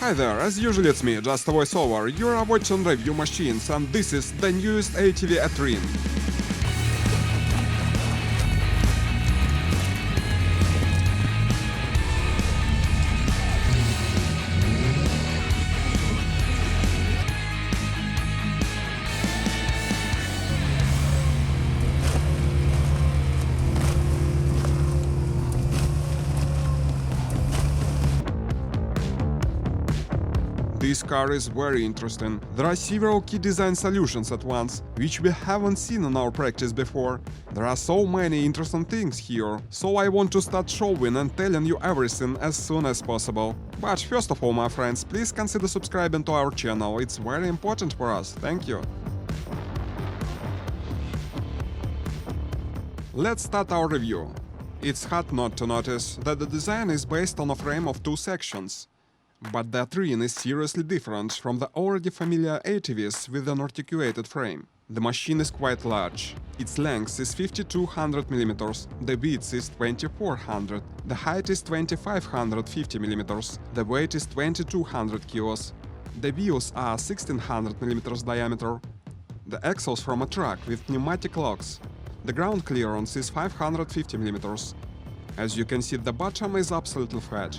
Hi there, as usual it's me, just a voiceover. You are watching Review Machines, and this is the newest ATV Atrine. This car is very interesting. There are several key design solutions at once, which we haven't seen in our practice before. There are so many interesting things here, so I want to start showing and telling you everything as soon as possible. But first of all, my friends, please consider subscribing to our channel, it's very important for us, thank you. Let's start our review. It's hard not to notice that the design is based on a frame of two sections. But the Atrine is seriously different from the already familiar ATVs with an articulated frame. The machine is quite large. Its length is 5200 mm, the width is 2400, the height is 2550 mm, the weight is 2200 kilos. The wheels are 1600 mm diameter. The axles from a truck with pneumatic locks. The ground clearance is 550 mm. As you can see, the bottom is absolutely flat.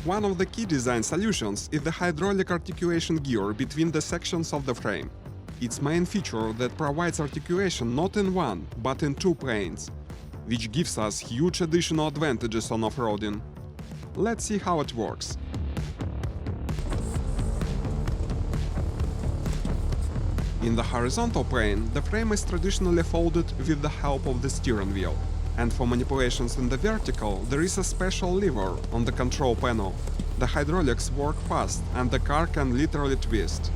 One of the key design solutions is the hydraulic articulation gear between the sections of the frame. Its main feature that provides articulation not in one, but in two planes, which gives us huge additional advantages on off-roading. Let's see how it works. In the horizontal plane, the frame is traditionally folded with the help of the steering wheel. And for manipulations in the vertical, there is a special lever on the control panel. The hydraulics work fast, and the car can literally twist.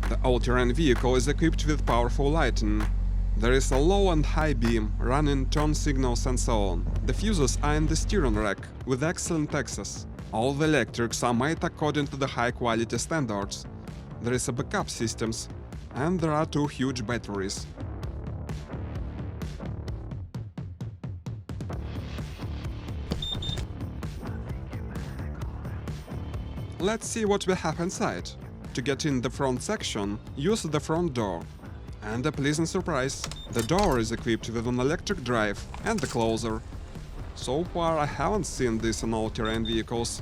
The all-terrain vehicle is equipped with powerful lighting. There is a low and high beam, running turn signals and so on. The fuses are in the steering rack, with excellent access. All the electrics are made according to the high-quality standards. There is a backup systems, and there are two huge batteries. Let's see what we have inside. To get in the front section, use the front door. And a pleasant surprise, the door is equipped with an electric drive and a closer. So far I haven't seen this in all-terrain vehicles.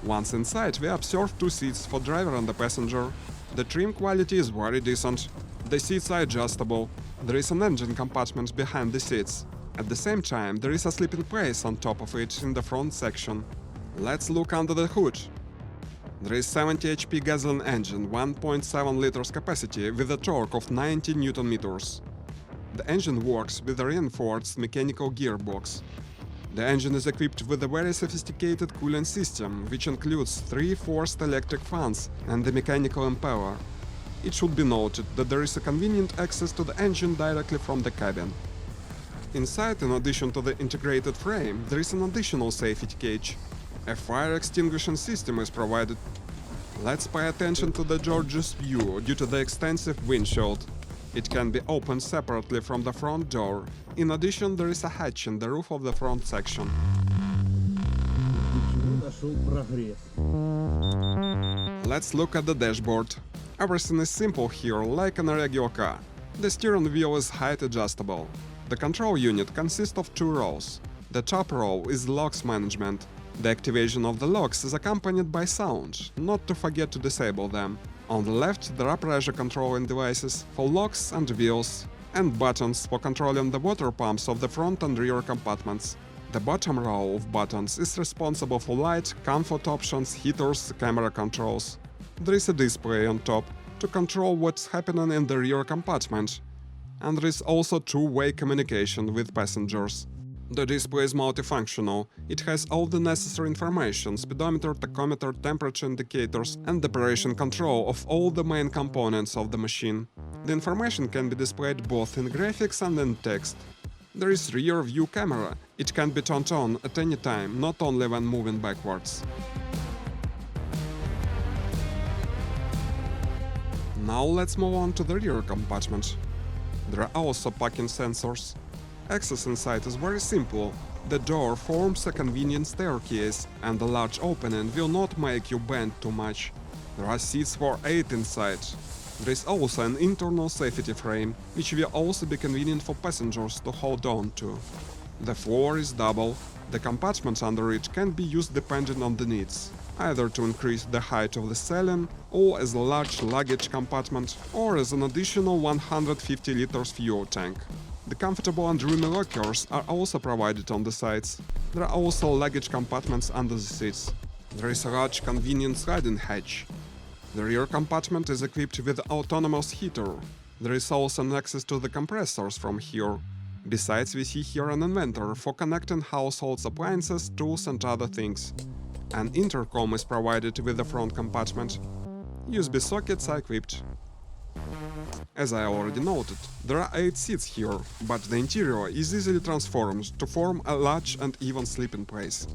Once inside, we observe two seats for driver and the passenger. The trim quality is very decent. The seats are adjustable. There is an engine compartment behind the seats. At the same time, there is a sleeping place on top of it in the front section. Let's look under the hood. There is 70 HP gasoline engine, 1.7 liters capacity with a torque of 90 Nm. The engine works with a reinforced mechanical gearbox. The engine is equipped with a very sophisticated cooling system, which includes 3 forced electric fans and the mechanical impeller. It should be noted that there is a convenient access to the engine directly from the cabin. Inside, in addition to the integrated frame, there is an additional safety cage. A fire extinguishing system is provided. Let's pay attention to the gorgeous view due to the extensive windshield. It can be opened separately from the front door. In addition, there is a hatch in the roof of the front section. Let's look at the dashboard. Everything is simple here, like in a regular car. The steering wheel is height adjustable. The control unit consists of two rows. The top row is locks management. The activation of the locks is accompanied by sound, not to forget to disable them. On the left, there are pressure controlling devices for locks and wheels, and buttons for controlling the water pumps of the front and rear compartments. The bottom row of buttons is responsible for light, comfort options, heaters, camera controls. There is a display on top to control what's happening in the rear compartment, and there is also two-way communication with passengers. The display is multifunctional. It has all the necessary information: speedometer, tachometer, temperature indicators, and operation control of all the main components of the machine. The information can be displayed both in graphics and in text. There is rear view camera. It can be turned on at any time, not only when moving backwards. Now let's move on to the rear compartment. There are also parking sensors. Access inside is very simple. The door forms a convenient staircase, and the large opening will not make you bend too much. There are seats for 8 inside. There is also an internal safety frame, which will also be convenient for passengers to hold on to. The floor is double. The compartments under it can be used depending on the needs, either to increase the height of the ceiling, or as a large luggage compartment, or as an additional 150 liters fuel tank. The comfortable and roomy lockers are also provided on the sides. There are also luggage compartments under the seats. There is a large convenient sliding hatch. The rear compartment is equipped with autonomous heater. There is also an access to the compressors from here. Besides, we see here an inventor for connecting household appliances, tools and other things. An intercom is provided with the front compartment. USB sockets are equipped. As I already noted, there are 8 seats here, but the interior is easily transformed to form a large and even sleeping place.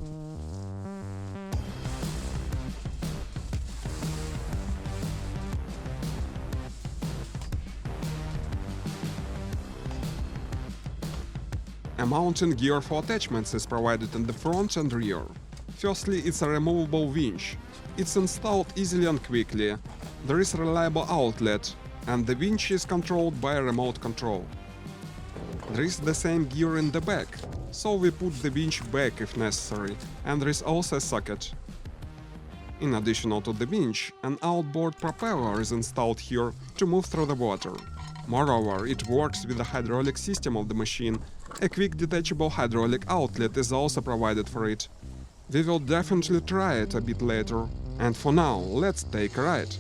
A mounting gear for attachments is provided in the front and rear. Firstly, it's a removable winch. It's installed easily and quickly. There is a reliable outlet, and the winch is controlled by a remote control. There is the same gear in the back, so we put the winch back if necessary, and there is also a socket. In addition to the winch, an outboard propeller is installed here to move through the water. Moreover, it works with the hydraulic system of the machine. A quick detachable hydraulic outlet is also provided for it. We will definitely try it a bit later, and for now, let's take a ride.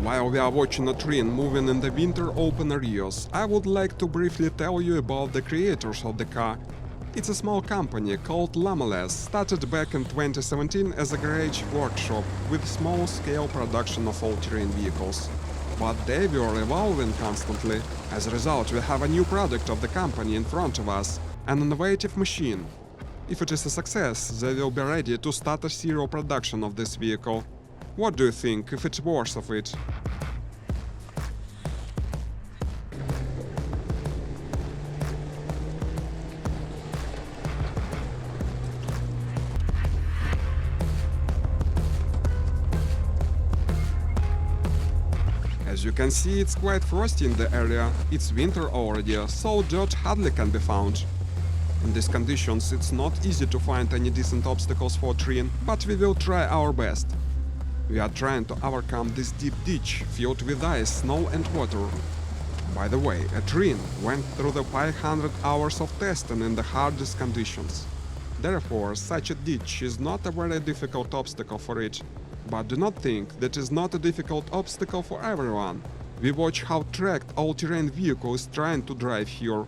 While we are watching Atrine moving in the winter open areas, I would like to briefly tell you about the creators of the car. It's a small company called Lameless, started back in 2017 as a garage workshop with small-scale production of all-terrain vehicles. But they were evolving constantly. As a result, we have a new product of the company in front of us, an innovative machine. If it is a success, they will be ready to start a serial production of this vehicle. What do you think, if it's worth of it? As you can see, it's quite frosty in the area. It's winter already, so dirt hardly can be found. In these conditions, it's not easy to find any decent obstacles for Atrine, but we will try our best. We are trying to overcome this deep ditch filled with ice, snow and water. By the way, Atrine went through the 500 hours of testing in the hardest conditions. Therefore, such a ditch is not a very difficult obstacle for it. But do not think that is not a difficult obstacle for everyone. We watch how tracked all-terrain vehicle is trying to drive here.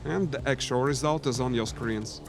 And the actual result is on your screens.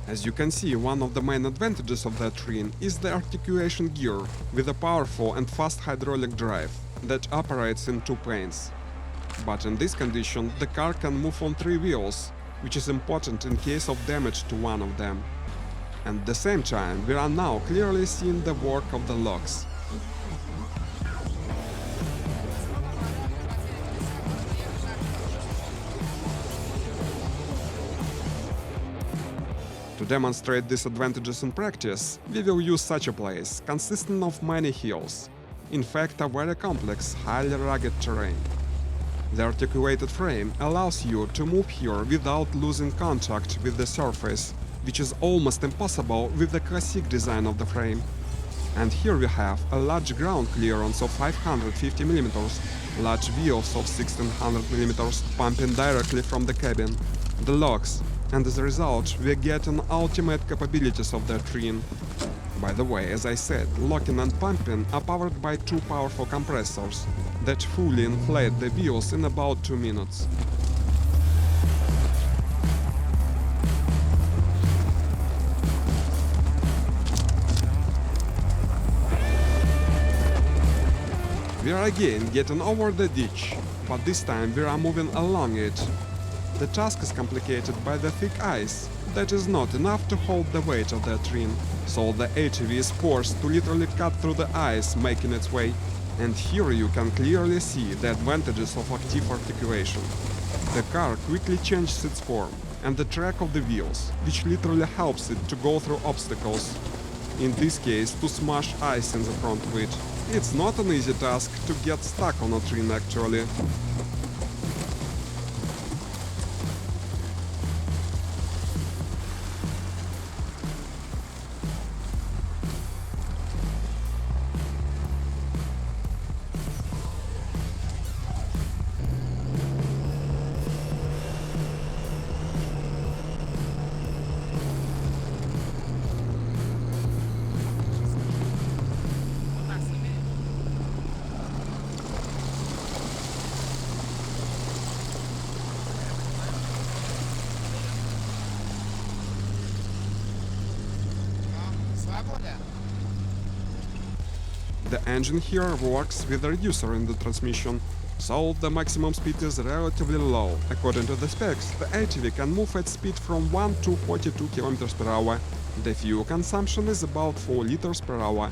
As you can see, one of the main advantages of the Atrine is the articulation gear with a powerful and fast hydraulic drive that operates in 2 planes. But in this condition, the car can move on 3 wheels, which is important in case of damage to one of them. And at the same time, we are now clearly seeing the work of the locks. To demonstrate these advantages in practice, we will use such a place, consisting of many hills. In fact, a very complex, highly rugged terrain. The articulated frame allows you to move here without losing contact with the surface, which is almost impossible with the classic design of the frame. And here we have a large ground clearance of 550 mm, large wheels of 1600 mm pumping directly from the cabin, the locks, and as a result we get an ultimate capabilities of the Atrine. By the way, as I said, locking and pumping are powered by two powerful compressors that fully inflate the wheels in about 2 minutes. We are again getting over the ditch, but this time we are moving along it. The task is complicated by the thick ice that is not enough to hold the weight of the Atrine, so the ATV is forced to literally cut through the ice making its way. And here you can clearly see the advantages of active articulation. The car quickly changes its form and the track of the wheels, which literally helps it to go through obstacles. In this case, to smash ice in the front of it. It's not an easy task to get stuck on a Atrine actually. The engine here works with a reducer in the transmission, so the maximum speed is relatively low. According to the specs, the ATV can move at speed from 1 to 42 km per hour. The fuel consumption is about 4 liters per hour.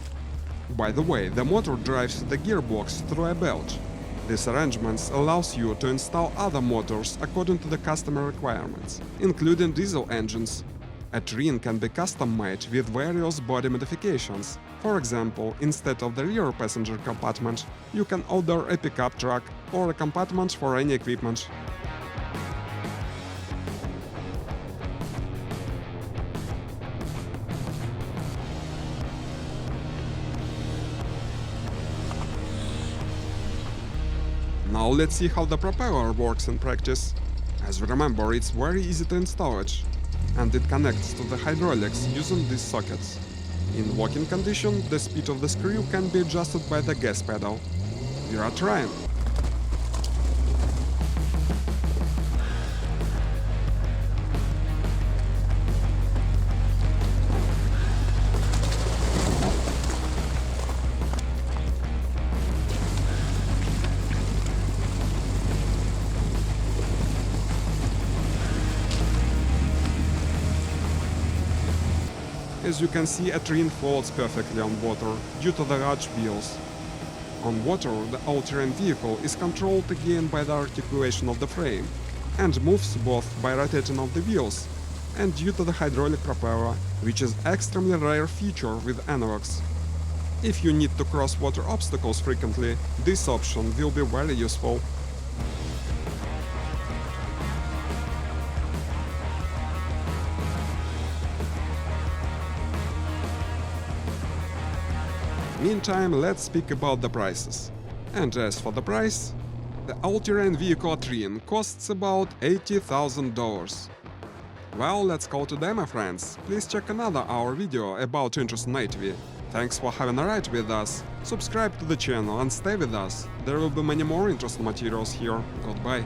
By the way, the motor drives the gearbox through a belt. This arrangement allows you to install other motors according to the customer requirements, including diesel engines. Atrine can be custom-made with various body modifications. For example, instead of the rear passenger compartment, you can order a pickup truck or a compartment for any equipment. Now let's see how the propeller works in practice. As you remember, it's very easy to install it, and it connects to the hydraulics using these sockets. In working condition, the speed of the screw can be adjusted by the gas pedal. We are trying. As you can see, Atrine floats perfectly on water due to the large wheels. On water, the all-terrain vehicle is controlled again by the articulation of the frame and moves both by rotating of the wheels and due to the hydraulic propeller, which is extremely rare feature with analogs. If you need to cross water obstacles frequently, this option will be very useful. Meantime, let's speak about the prices. And as for the price, the all-terrain vehicle Atrine costs about $80,000. Well, let's call it a day, my friends. Please check another our video about interest in ATV. Thanks for having a ride with us. Subscribe to the channel and stay with us. There will be many more interesting materials here. Goodbye.